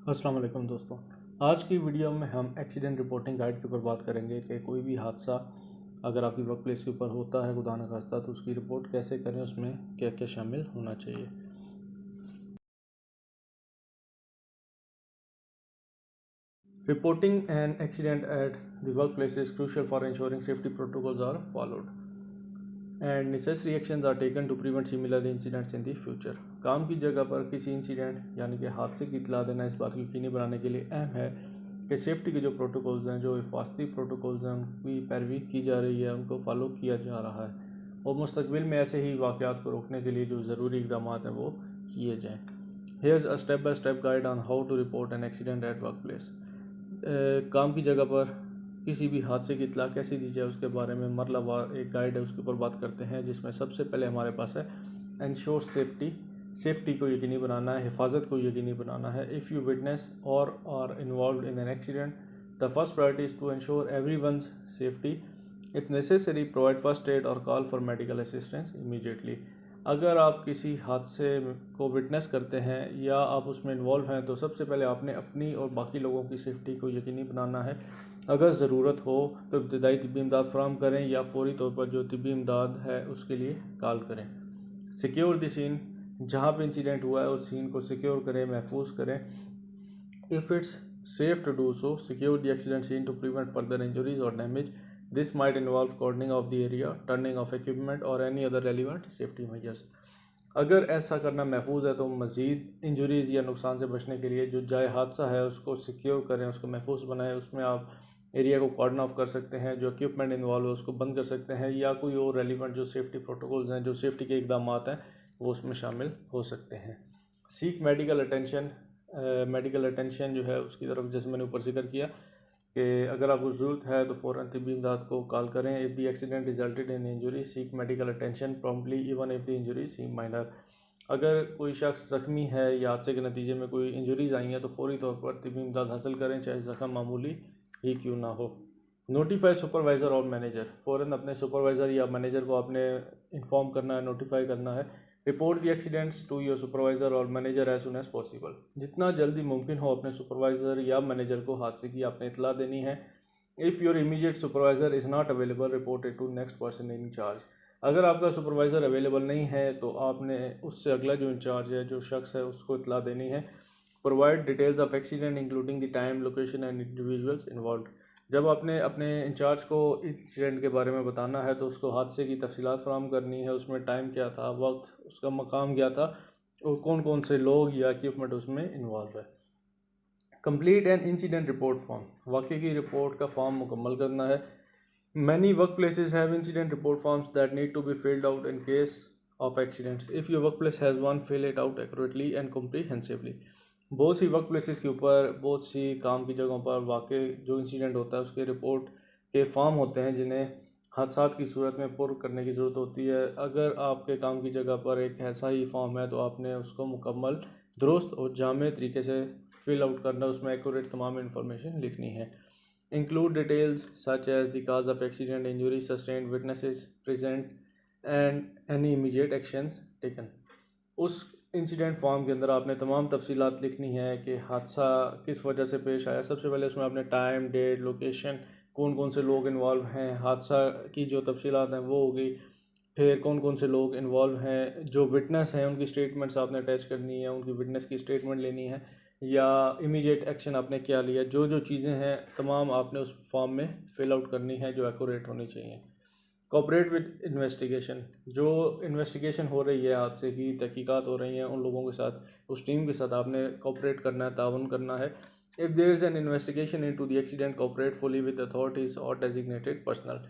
अस्सलाम वालेकुम दोस्तों। आज की वीडियो में हम एक्सीडेंट रिपोर्टिंग गाइड के ऊपर बात करेंगे कि कोई भी हादसा अगर आपकी वर्क प्लेस के ऊपर होता है खुदा न खास्ता, तो उसकी रिपोर्ट कैसे करें, उसमें क्या क्या शामिल होना चाहिए। Reporting an accident at the workplace is crucial for ensuring safety protocols are followed and necessary actions are taken to prevent similar incidents in the future। काम की जगह पर किसी इंसिडेंट यानी कि हादसे की इतला देना इस बात को यकीनी बनाने के लिए अहम है कि सेफ्टी के जो प्रोटोकॉल्स हैं, जो हिफाजती प्रोटोकॉल्स हैं, उनकी पैरवी की जा रही है, उनको फॉलो किया जा रहा है और मुस्तकबिल में ऐसे ही वाक़यात को रोकने के लिए जो ज़रूरी इक़दाम हैं वो किए जाएँ। Here's a step by step guide on how to report an accident at workplace. काम की जगह पर किसी भी हादसे की इतला कैसे दी जाए उसके बारे में मरलावार एक गाइड है, उसके ऊपर बात करते हैं, जिसमें सबसे पहले हमारे पास है इंश्योर सेफ्टी को यकीनी बनाना है, हिफाजत को यकीनी बनाना है। इफ़ यू विटनेस और are involved in an accident, the first priority is to ensure everyone's safety. If necessary provide first aid और call for medical assistance immediately. अगर आप किसी हादसे को विटनेस करते हैं या आप उसमें इन्वॉल्व हैं तो सबसे पहले आपने अपनी और बाकी लोगों की सेफ्टी को यकीनी बनाना है। अगर ज़रूरत हो तो इब्तदाई तिब्बी इमदाद फराहम करें या फौरी तौर पर जो तिब्बी इमदाद है उसके लिए कॉल करें। सिक्योर द सीन, जहाँ पे इंसिडेंट हुआ है उस सीन को सिक्योर करें, महफूज करें। If it's safe to do so, secure the accident scene to prevent further injuries और damage. This might involve cordoning off the area, turning off equipment और any other relevant safety measures. अगर ऐसा करना महफूज है तो मज़ीद इंजरीज़ या नुकसान से बचने के लिए जो जाए हादसा है उसको सिक्योर करें, उसको महफूज बनाएं। उसमें आप एरिया को कॉर्डन ऑफ कर सकते हैं, जो इक्विपमेंट इन्वॉल्व है उसको बंद कर सकते हैं, या कोई और रेलिवेंट जो सेफ्टी प्रोटोकॉल्स हैं, जो सेफ्टी के इकदाम हैं, वो उसमें शामिल हो सकते हैं। सीक मेडिकल अटेंशन जो है उसकी तरफ जैसे मैंने ऊपर जिक्र किया कि अगर आपको ज़रूरत है तो फ़ौरन तिब्बी इमदाद को कॉल करें। If the accident resulted in injury, seek medical attention promptly even if the injury seem minor. अगर कोई शख्स ज़ख्मी है या हादसे के नतीजे में कोई इंजरीज़ आई हैं तो फौरी तौर पर तिब्बी इमदाद हासिल करें, चाहे ज़ख्म मामूली ही क्यों ना हो। नोटिफाई सुपरवाइज़र और मैनेजर, फ़ौरन अपने सुपरवाइज़र या मैनेजर को आपने इन्फॉर्म करना है, नोटिफाई करना है। Report the accidents to your supervisor और manager as soon as possible. जितना जल्दी मुमकिन हो अपने सुपरवाइज़र या मैनेजर को हादसे की आपने इतला देनी है। If your immediate supervisor is not available, report it to next person in charge. अगर आपका सुपरवाइज़र अवेलेबल नहीं है तो आपने उससे अगला जो इंचार्ज है, जो शख्स है, उसको इतला देनी है। Provide details of accident including the time, location and individuals involve. जब आपने अपने इंचार्ज को इंसिडेंट के बारे में बताना है तो उसको हादसे की तफसीलात फराहम करनी है, उसमें टाइम क्या था, वक्त, उसका मकाम क्या था और कौन कौन से लोग या इक्विपमेंट उसमें इन्वॉल्व है। Complete an incident report form, वाक़े की रिपोर्ट का फॉर्म मुकम्मल करना है। Many workplaces have incident report forms that need to be filled out in case of accidents. If your workplace has one, fill it out accurately and comprehensively. बहुत सी work places के ऊपर, बहुत सी काम की जगहों पर वाकई जो इंसिडेंट होता है उसके रिपोर्ट के फॉर्म होते हैं जिन्हें हादसात की सूरत में पुर करने की ज़रूरत होती है। अगर आपके काम की जगह पर एक ऐसा ही फॉर्म है तो आपने उसको मुकम्मल, दुरुस्त और जामे तरीके से फिल आउट करना, उसमें एक्यूरेट तमाम इंफॉर्मेशन लिखनी है। Include details such as the cause of accident, injuries sustained, witnesses present and any immediate actions taken। उस इंसिडेंट फॉर्म के अंदर आपने तमाम तफसीलात लिखनी है कि हादसा किस वजह से पेश आया। सबसे पहले उसमें आपने टाइम, डेट, लोकेशन, कौन कौन से लोग इन्वॉल्व हैं, हादसा की जो तफसीलात हैं वो होगी। फिर कौन कौन से लोग इन्वॉल्व हैं, जो विटनेस हैं उनकी स्टेटमेंट्स आपने अटैच करनी है, उनकी विटनेस की स्टेटमेंट लेनी है, या इमीडिएट एक्शन आपने क्या लिया। जो जो चीज़ें हैं तमाम आपने उस फॉर्म में फ़िल आउट करनी है, जो एक्यूरेट होनी चाहिए। कोऑपरेट विद इन्वेस्टिगेशन, जो इन्वेस्टिगेशन हो रही है, हादसे की तहकीकात हो रही हैं, उन लोगों के साथ, उस टीम के साथ आपने कोऑपरेट करना है, ताउन करना है। If there is an investigation into the accident, cooperate fully with authorities और डेजिग्नेटेड पर्सनल।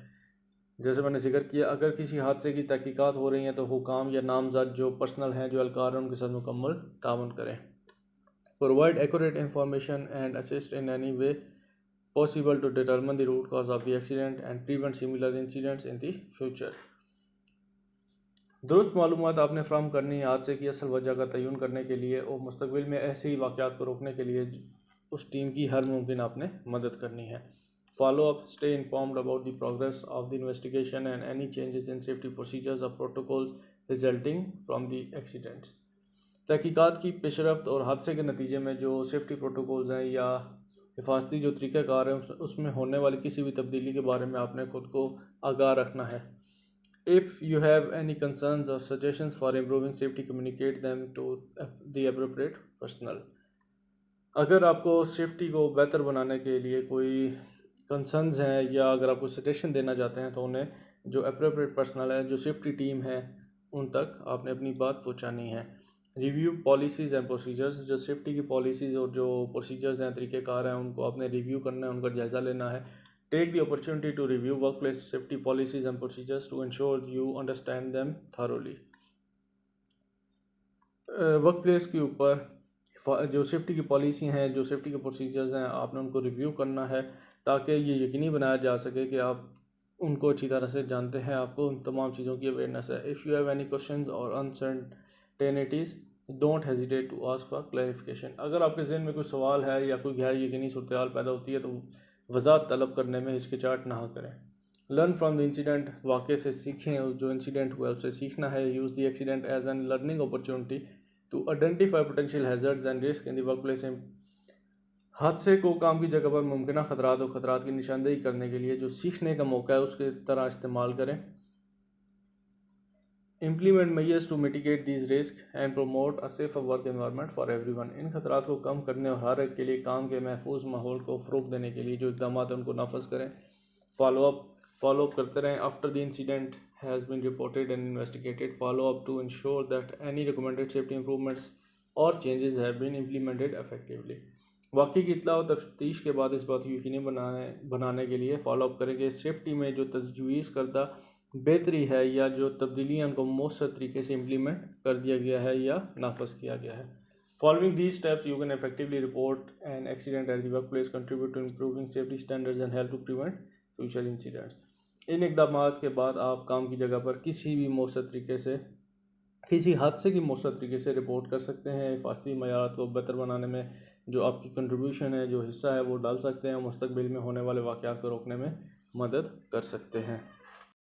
जैसे मैंने जिक्र किया, अगर किसी हादसे की तहकीकात हो रही हैं तो हुकाम या नामजद जो पर्सनल हैं, जो एहलकार हैं, उनके साथ मुकम्मल ताउन करें। Provide accurate information and assist in any way possible to determine the root cause of the accident and prevent similar incidents in the future। दुरुस्त मालूमात आपने फ्राहम करनी है हादसे की असल वजह का तयन करने के लिए और मुस्तकबिल में ऐसे ही वाक़यात को रोकने के लिए उस टीम की हर मुमकिन आपने मदद करनी है। Follow up, stay informed about the progress of the investigation and any changes in safety procedures और protocols resulting from the accidents. तहकीकात की पेशरफ्त और हादसे के नतीजे में जो सेफ्टी प्रोटोकॉल्स हैं या हिफाजती जो तरीक़ाकार हैं उसमें होने वाली किसी भी तब्दीली के बारे में आपने ख़ुद को आगाह रखना है। If you have any concerns और suggestions for improving safety, communicate them to the appropriate personnel. अगर आपको सेफ्टी को बेहतर बनाने के लिए कोई कंसर्न्स हैं या अगर आप कोई सजेशन देना चाहते हैं तो उन्हें जो अप्रोप्रिएट पर्सनल है, जो सेफ्टी टीम है, उन तक आपने अपनी बात पहुंचानी है। रिव्यू पॉलिसीज़ एंड प्रोसीजर्स, जो सेफ्टी की पॉलिसीज़ और जो प्रोसीजर्स हैं, तरीक़ेकार हैं, उनको आपने रिव्यू करना है, उनका जायज़ा लेना है। Take the opportunity to review workplace safety policies and procedures to ensure you understand them thoroughly. Workplace के ऊपर जो सेफ्टी की पॉलिसी हैं, जो सेफ्टी के प्रोसीजर्स हैं, आपने उनको रिव्यू करना है ताकि ये यकीनी बनाया जा सके कि आप उनको अच्छी तरह से जानते हैं, आपको उन तमाम चीज़ों की अवेयरनेस है। If you have any questions और uncertainties don't hesitate to ask for clarification. अगर आपके जहन में कोई सवाल है या कोई गैर यकीनी सूरत हाल पैदा होती है तो वज़ाहत तलब करने में हिचकिचाहट ना करें। लर्न फ्रॉम द इंसिडेंट, वाक़े से सीखें, जो इंसिडेंट हुआ है उससे सीखना है। Use the accident as an learning opportunity to identify potential hazards and risk in the work place. हादसे को काम की जगह पर मुमकिन ख़तरात और ख़तरात की निशानदेही करने के लिए जो सीखने का मौका है उसके तरह इस्तेमाल करें। Implement measures to mitigate these risk and promote a safe work environment for everyone. इन खतरात को कम करने और हर एक के लिए काम के महफूज माहौल को फ़रोग़ देने के लिए जो इक़दाम हैं उनको नाफज करें। फॉलो अप करते रहें। After the incident has been reported and investigated, follow up to ensure that any recommended safety improvements और changes have been implemented effectively. वाक़ई की इत्तला और तफ्तीश के बाद इस बात को यकीनी बनाने के लिए फॉलो अप करें कि सेफ्टी में जो तजवीज़ करदा बेहतरी है या जो तब्दीलियाँ उनको मौसर तरीके से इम्प्लीमेंट कर दिया गया है या नाफज किया गया है। Following these steps you can effectively report an accident at the work place, contribute to improving safety standards and help to prevent future incidents. इन इकदाम के बाद आप काम की जगह पर किसी भी मौसर तरीके से, किसी हादसे की मौसर तरीके से रिपोर्ट कर सकते हैं। हिफाजती मयारात को बेहतर बनाने में जो आपकी कंट्रीब्यूशन है, जो हिस्सा है, वो डाल सकते हैं, मुस्तकबिल में होने वाले वाक़यात को रोकने में मदद कर सकते हैं।